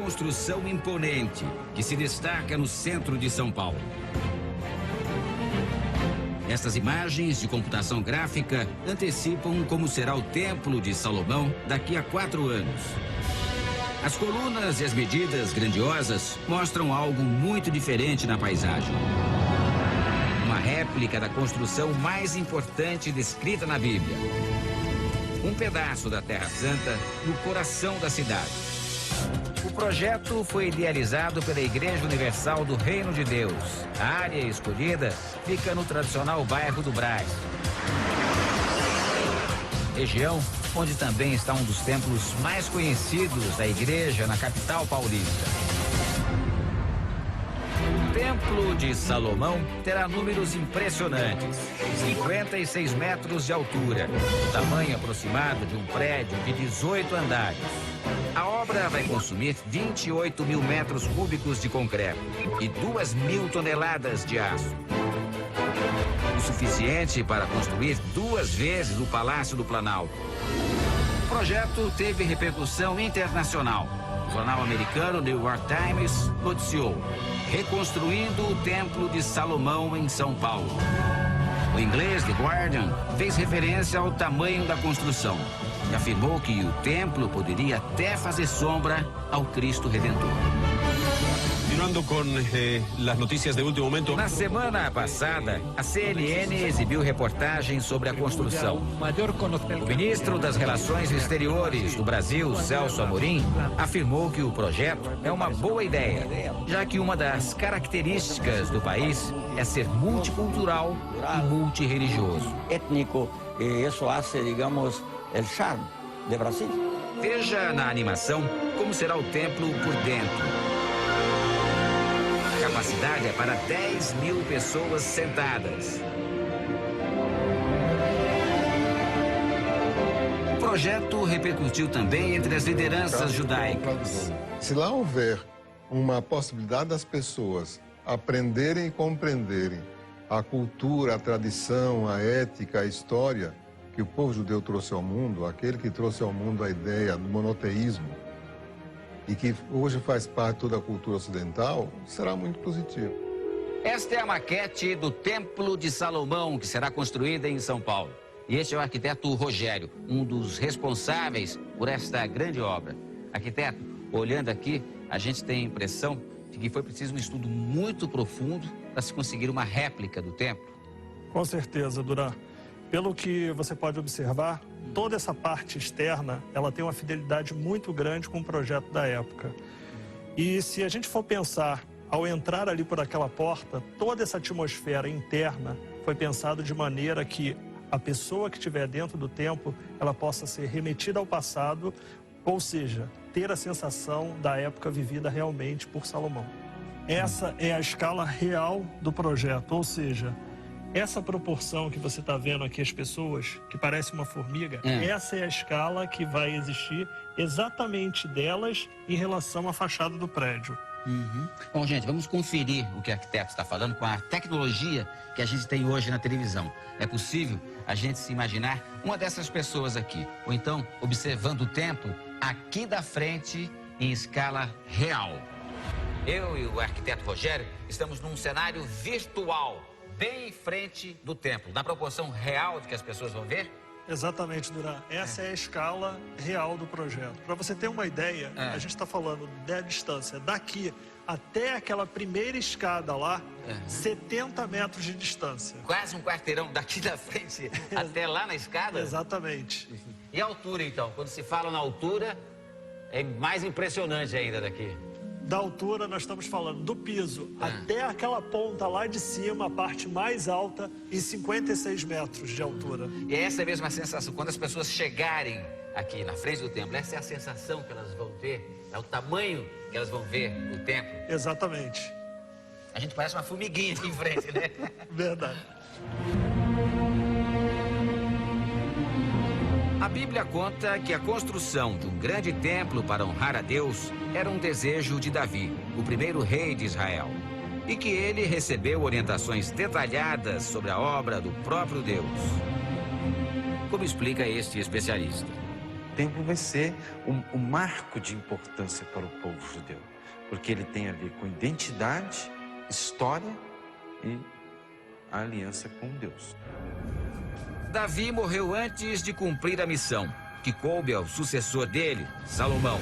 construção imponente que se destaca no centro de São Paulo. Estas imagens de computação gráfica antecipam como será o Templo de Salomão daqui a 4 anos. As colunas e as medidas grandiosas mostram algo muito diferente na paisagem. Uma réplica da construção mais importante descrita na Bíblia. Um pedaço da Terra Santa no coração da cidade. O projeto foi idealizado pela Igreja Universal do Reino de Deus. A área escolhida fica no tradicional bairro do Brás. Região onde também está um dos templos mais conhecidos da igreja na capital paulista. O Templo de Salomão terá números impressionantes. 56 metros de altura, tamanho aproximado de um prédio de 18 andares. A obra vai consumir 28 mil metros cúbicos de concreto e 2.000 toneladas de aço. O suficiente para construir 2 vezes o Palácio do Planalto. O projeto teve repercussão internacional. O jornal americano New York Times noticiou: reconstruindo o Templo de Salomão em São Paulo. O inglês The Guardian fez referência ao tamanho da construção e afirmou que o templo poderia até fazer sombra ao Cristo Redentor. Continuando com as notícias de último momento. Na semana passada, a CNN exibiu reportagens sobre a construção. O ministro das Relações Exteriores do Brasil, Celso Amorim, afirmou que o projeto é uma boa ideia, já que uma das características do país é ser multicultural e multirreligioso. Étnico, e isso faz, digamos, o charme do Brasil. Veja na animação como será o templo por dentro. A capacidade é para 10 mil pessoas sentadas. O projeto repercutiu também entre as lideranças judaicas. Se lá houver uma possibilidade das pessoas aprenderem e compreenderem a cultura, a tradição, a ética, a história que o povo judeu trouxe ao mundo, aquele que trouxe ao mundo a ideia do monoteísmo, e que hoje faz parte de toda a cultura ocidental, será muito positivo. Esta é a maquete do Templo de Salomão, que será construída em São Paulo. E este é o arquiteto Rogério, um dos responsáveis por esta grande obra. Arquiteto, olhando aqui, a gente tem a impressão de que foi preciso um estudo muito profundo para se conseguir uma réplica do templo. Com certeza, Duran. Pelo que você pode observar, toda essa parte externa, ela tem uma fidelidade muito grande com o projeto da época. E se a gente for pensar, ao entrar ali por aquela porta, toda essa atmosfera interna foi pensada de maneira que a pessoa que estiver dentro do templo, ela possa ser remetida ao passado, ou seja, ter a sensação da época vivida realmente por Salomão. Essa é a escala real do projeto, ou seja, essa proporção que você está vendo aqui, as pessoas, que parece uma formiga, essa é a escala que vai existir exatamente delas em relação à fachada do prédio. Bom, gente, vamos conferir o que o arquiteto está falando com a tecnologia que a gente tem hoje na televisão. É possível a gente se imaginar uma dessas pessoas aqui, ou então observando o templo aqui da frente em escala real. Eu e o arquiteto Rogério estamos num cenário virtual, bem em frente do templo, na proporção real de que as pessoas vão ver? Exatamente, Duran. Essa é a escala real do projeto. Para você ter uma ideia, a gente está falando da distância daqui até aquela primeira escada lá, 70 metros de distância. Quase um quarteirão daqui da frente até lá na escada? Exatamente. E a altura, então? Quando se fala na altura, é mais impressionante ainda daqui. Da altura, nós estamos falando do piso até aquela ponta lá de cima, a parte mais alta, em 56 metros de altura. E essa é a mesma sensação, quando as pessoas chegarem aqui na frente do templo, essa é a sensação que elas vão ter, é o tamanho que elas vão ver o templo. Exatamente. A gente parece uma formiguinha aqui em frente, né? Verdade. A Bíblia conta que a construção de um grande templo para honrar a Deus era um desejo de Davi, o primeiro rei de Israel, e que ele recebeu orientações detalhadas sobre a obra do próprio Deus. Como explica este especialista? templo vai ser um marco de importância para o povo judeu, porque ele tem a ver com identidade, história e a aliança com Deus. Davi morreu antes de cumprir a missão, que coube ao sucessor dele, Salomão.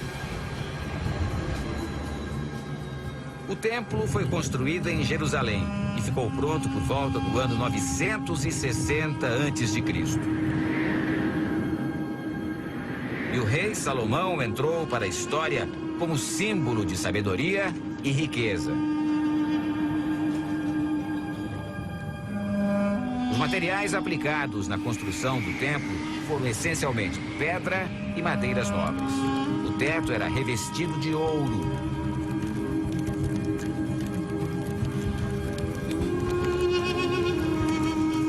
O templo foi construído em Jerusalém e ficou pronto por volta do ano 960 a.C. E o rei Salomão entrou para a história como símbolo de sabedoria e riqueza. Os materiais aplicados na construção do templo foram essencialmente pedra e madeiras nobres. O teto era revestido de ouro.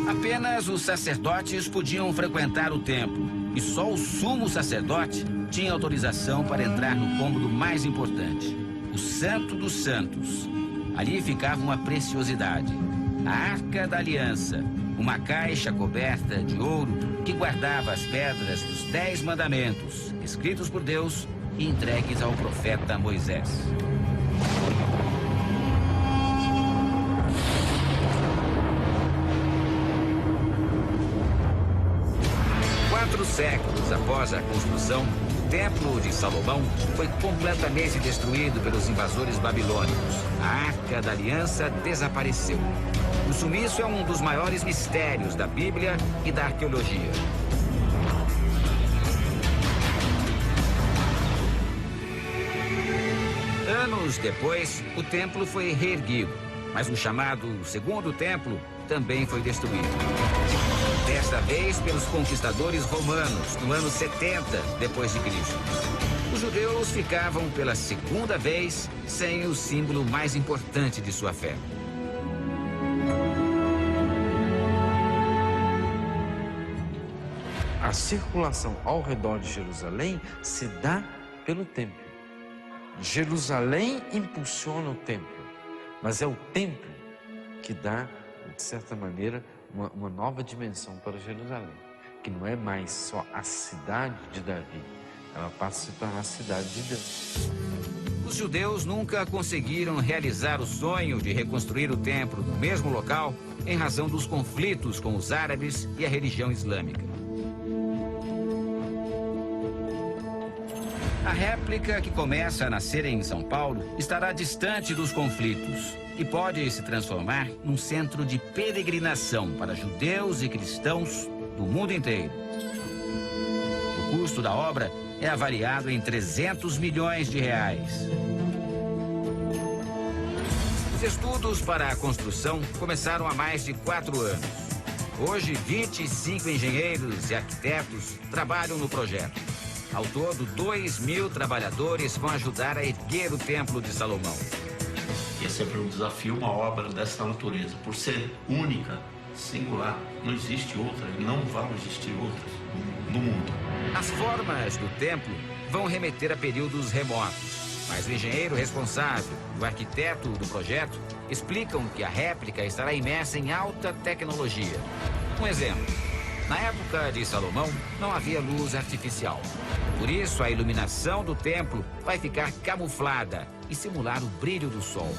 Apenas os sacerdotes podiam frequentar o templo e só o sumo sacerdote tinha autorização para entrar no cômodo mais importante, o Santo dos Santos. Ali ficava uma preciosidade, a Arca da Aliança, uma caixa coberta de ouro que guardava as pedras dos 10 mandamentos, escritos por Deus e entregues ao profeta Moisés. 4 séculos após a construção, o Templo de Salomão foi completamente destruído pelos invasores babilônicos. A Arca da Aliança desapareceu. O sumiço é um dos maiores mistérios da Bíblia e da arqueologia. Anos depois, o templo foi reerguido, mas o chamado Segundo Templo também foi destruído. Desta vez pelos conquistadores romanos, no ano 70 depois de Cristo. Os judeus ficavam pela segunda vez sem o símbolo mais importante de sua fé. A circulação ao redor de Jerusalém se dá pelo templo. Jerusalém impulsiona o templo, mas é o templo que dá, de certa maneira, uma nova dimensão para Jerusalém, que não é mais só a cidade de Davi, ela passa a se tornar a cidade de Deus. Os judeus nunca conseguiram realizar o sonho de reconstruir o templo no mesmo local em razão dos conflitos com os árabes e a religião islâmica. A réplica, que começa a nascer em São Paulo, estará distante dos conflitos e pode se transformar num centro de peregrinação para judeus e cristãos do mundo inteiro. O custo da obra é avaliado em 300 milhões de reais. Os estudos para a construção começaram há mais de 4 anos. Hoje, 25 engenheiros e arquitetos trabalham no projeto. Ao todo, 2.000 trabalhadores vão ajudar a erguer o Templo de Salomão. É sempre um desafio, uma obra dessa natureza. Por ser única, singular, não existe outra, não vão existir outras no mundo. As formas do templo vão remeter a períodos remotos, mas o engenheiro responsável e o arquiteto do projeto explicam que a réplica estará imersa em alta tecnologia. Um exemplo. Na época de Salomão, não havia luz artificial. Por isso, a iluminação do templo vai ficar camuflada e simular o brilho do sol.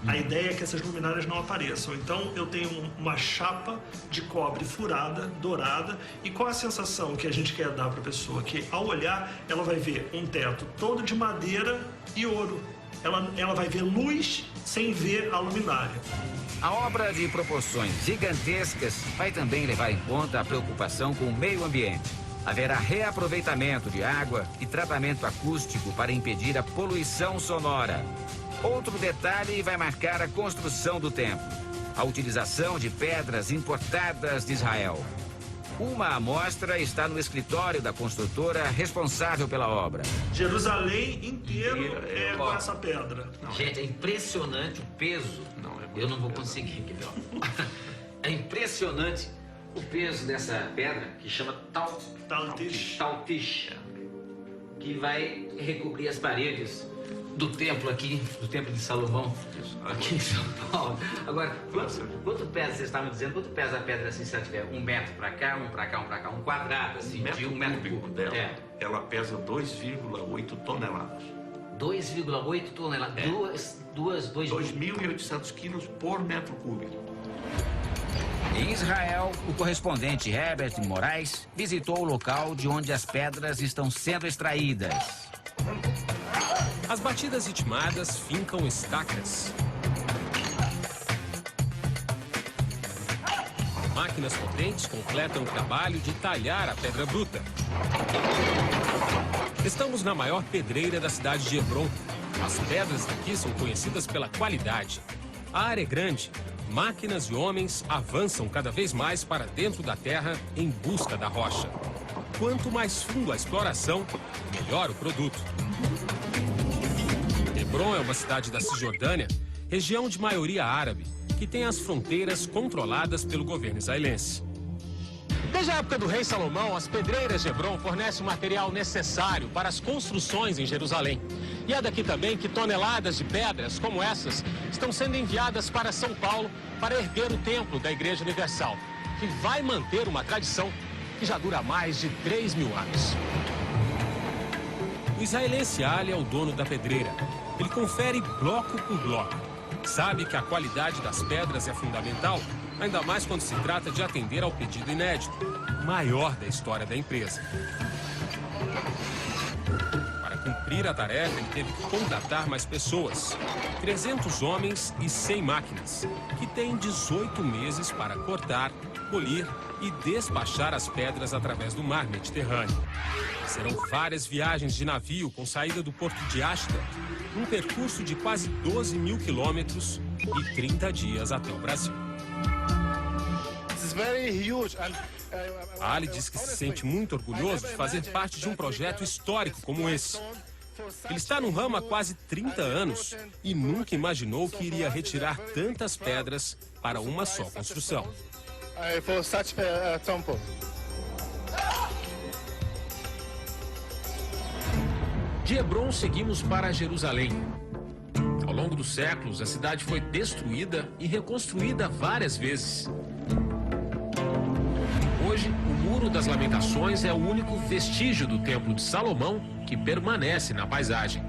A ideia é que essas luminárias não apareçam. Então, eu tenho uma chapa de cobre furada, dourada. E qual a sensação que a gente quer dar para a pessoa? Que, ao olhar, ela vai ver um teto todo de madeira e ouro. Ela vai ver luz sem ver a luminária. A obra de proporções gigantescas vai também levar em conta a preocupação com o meio ambiente. Haverá reaproveitamento de água e tratamento acústico para impedir a poluição sonora. Outro detalhe vai marcar a construção do templo: a utilização de pedras importadas de Israel. Uma amostra está no escritório da construtora responsável pela obra. Jerusalém inteiro é com essa pedra. Gente, é impressionante o peso. Eu não vou conseguir aqui, É impressionante o peso dessa pedra que chama Taltish. que vai recobrir as paredes do templo aqui, do templo de Salomão, aqui em São Paulo. Agora, quanto pesa, vocês estavam dizendo, quanto pesa a pedra assim, se ela tiver 1 metro para cá, um para cá, um para cá, um quadrado assim, de 1 metro cúbico dela, é. Ela pesa 2,8 toneladas. 2,8 toneladas, 2.800 quilos por metro cúbico. Em Israel, o correspondente Herbert Moraes visitou o local de onde as pedras estão sendo extraídas. As batidas ritmadas fincam estacas. Máquinas potentes completam o trabalho de talhar a pedra bruta. Estamos na maior pedreira da cidade de Hebron. As pedras daqui são conhecidas pela qualidade. A área é grande. Máquinas e homens avançam cada vez mais para dentro da terra em busca da rocha. Quanto mais fundo a exploração, melhor o produto. Hebron é uma cidade da Cisjordânia, região de maioria árabe, que tem as fronteiras controladas pelo governo israelense. Desde a época do rei Salomão, as pedreiras de Hebron fornecem o material necessário para as construções em Jerusalém. E é daqui também que toneladas de pedras como essas estão sendo enviadas para São Paulo para erguer o templo da Igreja Universal, que vai manter uma tradição que já dura mais de 3.000 anos. O israelense Ali é o dono da pedreira. Ele confere bloco por bloco. Sabe que a qualidade das pedras é fundamental, ainda mais quando se trata de atender ao pedido inédito, maior da história da empresa. Para cumprir a tarefa, ele teve que contratar mais pessoas. 300 homens e 100 máquinas, que têm 18 meses para cortar, polir e despachar as pedras através do mar Mediterrâneo. Serão várias viagens de navio com saída do porto de Ashta, um percurso de quase 12.000 quilômetros e 30 dias até o Brasil. Ali diz que se sente muito orgulhoso de fazer parte de um projeto histórico como esse. Ele está no ramo há quase 30 anos e nunca imaginou que iria retirar tantas pedras para uma só construção. De Hebron, seguimos para Jerusalém. Ao longo dos séculos, a cidade foi destruída e reconstruída várias vezes. Hoje, o Muro das Lamentações é o único vestígio do Templo de Salomão que permanece na paisagem.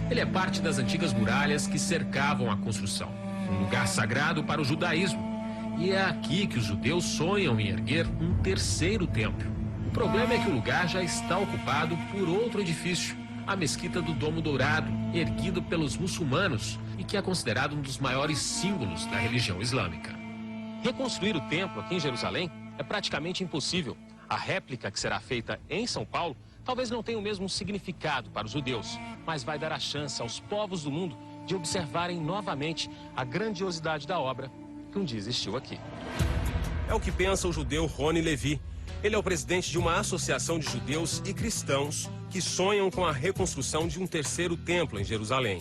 Ele é parte das antigas muralhas que cercavam a construção, um lugar sagrado para o judaísmo. E é aqui que os judeus sonham em erguer um terceiro templo. O problema é que o lugar já está ocupado por outro edifício, a Mesquita do Domo Dourado, erguido pelos muçulmanos e que é considerado um dos maiores símbolos da religião islâmica. Reconstruir o templo aqui em Jerusalém é praticamente impossível. A réplica que será feita em São Paulo talvez não tenha o mesmo significado para os judeus, mas vai dar a chance aos povos do mundo de observarem novamente a grandiosidade da obra que um dia existiu aqui. É o que pensa o judeu Rony Levi. Ele é o presidente de uma associação de judeus e cristãos que sonham com a reconstrução de um terceiro templo em Jerusalém.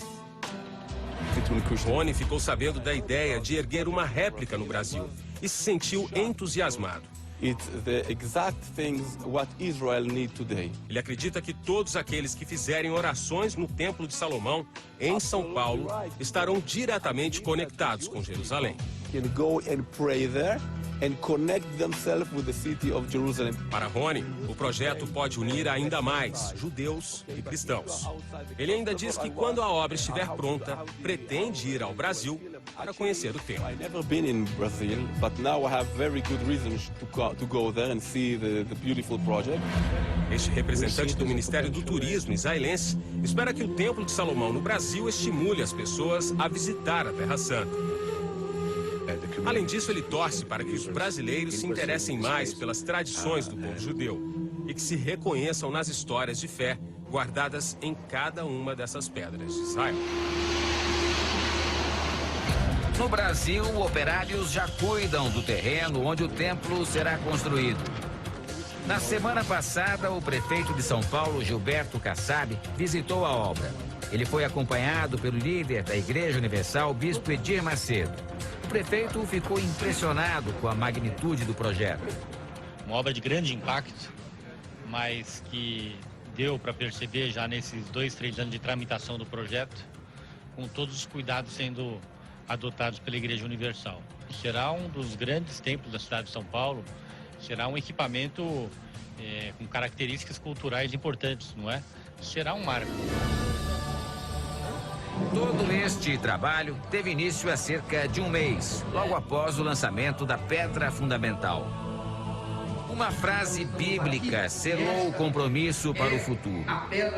Rony ficou sabendo da ideia de erguer uma réplica no Brasil e se sentiu entusiasmado. Ele acredita que todos aqueles que fizerem orações no Templo de Salomão, em São Paulo, estarão diretamente conectados com Jerusalém. Para Rony, o projeto pode unir ainda mais judeus e cristãos. Ele ainda diz que quando a obra estiver pronta, pretende ir ao Brasil para conhecer o templo. Este representante do Ministério do Turismo israelense espera que o Templo de Salomão no Brasil estimule as pessoas a visitar a Terra Santa. Além disso, ele torce para que os brasileiros se interessem mais pelas tradições do povo judeu e que se reconheçam nas histórias de fé guardadas em cada uma dessas pedras de Israel. No Brasil, operários já cuidam do terreno onde o templo será construído. Na semana passada, o prefeito de São Paulo, Gilberto Kassab, visitou a obra. Ele foi acompanhado pelo líder da Igreja Universal, bispo Edir Macedo. O prefeito ficou impressionado com a magnitude do projeto. Uma obra de grande impacto, mas que deu para perceber já nesses 2, 3 anos de tramitação do projeto, com todos os cuidados sendo adotados pela Igreja Universal. Será um dos grandes templos da cidade de São Paulo, será um equipamento com características culturais importantes, não é? Será um marco. Todo este trabalho teve início há cerca de um mês, logo após o lançamento da pedra fundamental. Uma frase bíblica selou o compromisso para o futuro.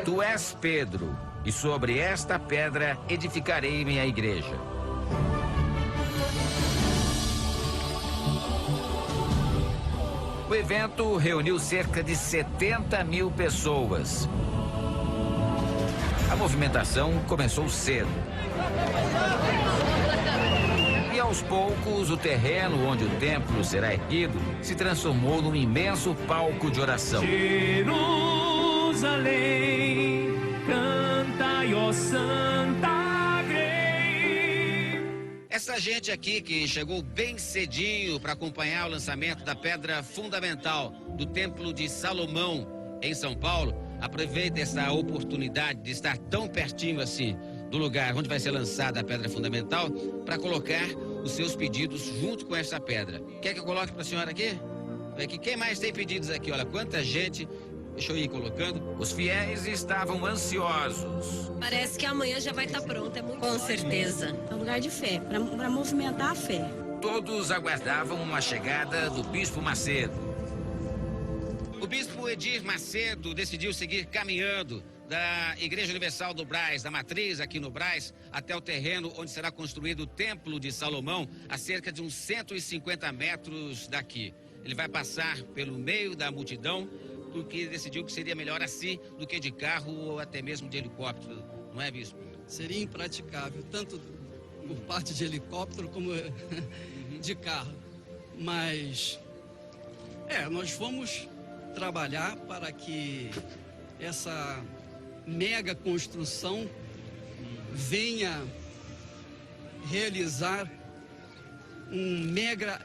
Tu és Pedro, e sobre esta pedra edificarei minha igreja. O evento reuniu cerca de 70 mil pessoas. A movimentação começou cedo. E aos poucos, o terreno onde o templo será erguido se transformou num imenso palco de oração. Jerusalém, canta, ó Santa Grey. Essa gente aqui que chegou bem cedinho para acompanhar o lançamento da pedra fundamental do Templo de Salomão, em São Paulo, aproveita essa oportunidade de estar tão pertinho assim do lugar onde vai ser lançada a pedra fundamental para colocar os seus pedidos junto com essa pedra. Quer que eu coloque para a senhora aqui? Quem mais tem pedidos aqui? Olha, quanta gente. Deixa eu ir colocando. Os fiéis estavam ansiosos. Parece que amanhã já vai estar pronto, é muito Com certeza. É um lugar de fé, para movimentar a fé. Todos aguardavam uma chegada do Bispo Macedo. O Bispo Edir Macedo decidiu seguir caminhando da Igreja Universal do Brás, da matriz aqui no Brás, até o terreno onde será construído o Templo de Salomão, a cerca de uns 150 metros daqui. Ele vai passar pelo meio da multidão, porque decidiu que seria melhor assim do que de carro ou até mesmo de helicóptero, não é, Bispo? Seria impraticável, tanto por parte de helicóptero como de carro. Mas, nós vamos trabalhar para que essa mega construção venha realizar um mega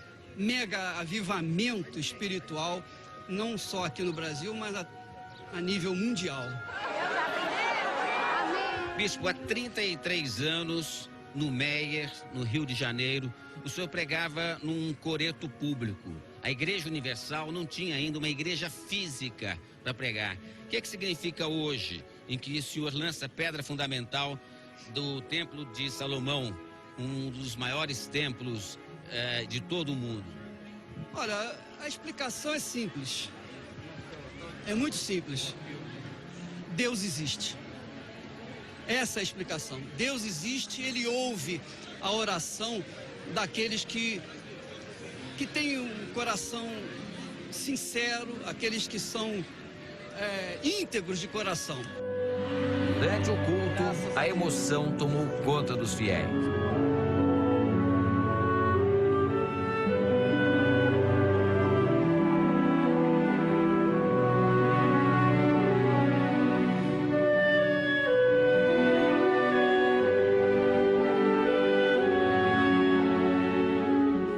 avivamento espiritual, não só aqui no Brasil, mas a nível mundial. Bispo, há 33 anos, no Meier, no Rio de Janeiro, o senhor pregava num coreto público. A Igreja Universal não tinha ainda uma igreja física para pregar. O que significa hoje, em que o senhor lança a pedra fundamental do Templo de Salomão, um dos maiores templos de todo o mundo? Olha, a explicação é simples. É muito simples. Deus existe. Essa é a explicação. Deus existe, Ele ouve a oração daqueles que têm um coração sincero, aqueles que são íntegros de coração. Durante o culto, a emoção tomou conta dos fiéis.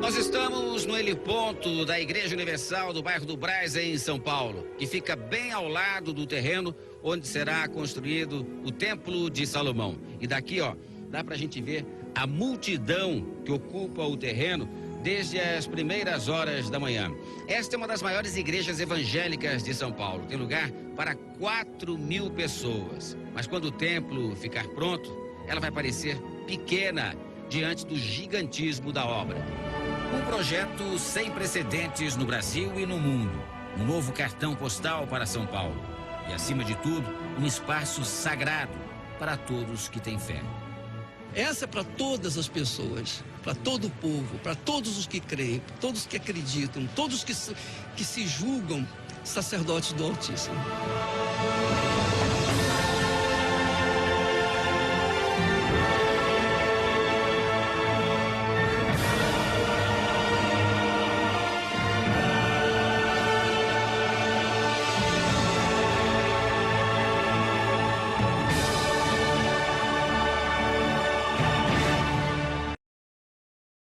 Nós estamos no heliponto da Igreja Universal do bairro do Brás, em São Paulo, que fica bem ao lado do terreno onde será construído o Templo de Salomão. E daqui, dá pra gente ver a multidão que ocupa o terreno desde as primeiras horas da manhã. Esta é uma das maiores igrejas evangélicas de São Paulo. Tem lugar para 4.000 pessoas. Mas quando o templo ficar pronto, ela vai parecer pequena diante do gigantismo da obra. Um projeto sem precedentes no Brasil e no mundo. Um novo cartão postal para São Paulo. E, acima de tudo, um espaço sagrado para todos que têm fé. Essa é para todas as pessoas, para todo o povo, para todos os que creem, para todos que acreditam, todos que se julgam sacerdotes do Altíssimo.